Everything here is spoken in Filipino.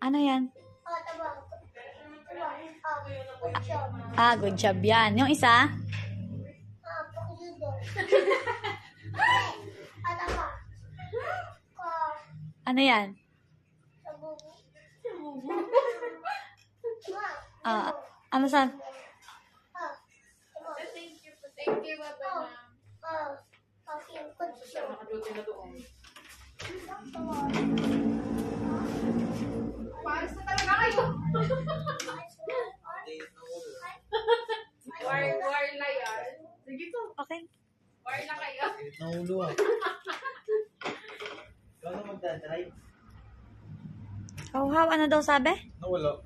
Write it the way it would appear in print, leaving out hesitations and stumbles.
Ano yan? Tabang. Good job yan. Yung isa? Pakido. Tabang. Ano yan? Sabugo. Ano saan? Thank you, Baba. Kutso. Nakadutin na doon. Paris na talaga kayo. Warla yan. Sige to. Okay. Warla kayo. Naulo ah. Ikaw na magdadrive. Oh, how? Ano daw sabi? Nawala.